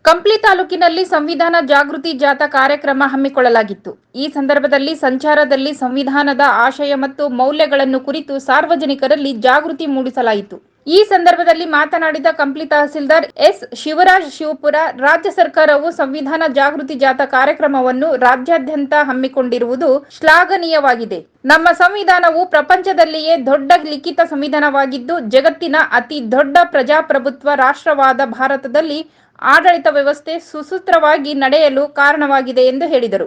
ಕಂಪ್ಲಿ ತಾಲೂಕಿನಲ್ಲಿ ಸಂವಿಧಾನ ಜಾಗೃತಿ ಜಾಥಾ ಕಾರ್ಯಕ್ರಮ ಹಮ್ಮಿಕೊಳ್ಳಲಾಗಿತ್ತು. ಈ ಸಂದರ್ಭದಲ್ಲಿ ಸಂಚಾರದಲ್ಲಿ ಸಂವಿಧಾನದ ಆಶಯ ಮತ್ತು ಮೌಲ್ಯಗಳನ್ನು ಕುರಿತು ಸಾರ್ವಜನಿಕರಲ್ಲಿ ಜಾಗೃತಿ ಮೂಡಿಸಲಾಯಿತು. ಈ ಸಂದರ್ಭದಲ್ಲಿ ಮಾತನಾಡಿದ ಕಂಪ್ಲಿ ತಹಸೀಲ್ದಾರ್ ಎಸ್. ಶಿವರಾಜ್ ಶಿವಪುರ, ರಾಜ್ಯ ಸರ್ಕಾರವು ಸಂವಿಧಾನ ಜಾಗೃತಿ ಜಾಥಾ ಕಾರ್ಯಕ್ರಮವನ್ನು ರಾಜ್ಯಾದ್ಯಂತ ಹಮ್ಮಿಕೊಂಡಿರುವುದು ಶ್ಲಾಘನೀಯವಾಗಿದೆ. ನಮ್ಮ ಸಂವಿಧಾನವು ಪ್ರಪಂಚದಲ್ಲಿಯೇ ದೊಡ್ಡ ಲಿಖಿತ ಸಂವಿಧಾನವಾಗಿದ್ದು, ಜಗತ್ತಿನ ಅತಿ ದೊಡ್ಡ ಪ್ರಜಾಪ್ರಭುತ್ವ ರಾಷ್ಟ್ರವಾದ ಭಾರತದಲ್ಲಿ ಆಡಳಿತ ವ್ಯವಸ್ಥೆ ಸುಸೂತ್ರವಾಗಿ ನಡೆಯಲು ಕಾರಣವಾಗಿದೆ ಎಂದು ಹೇಳಿದರು.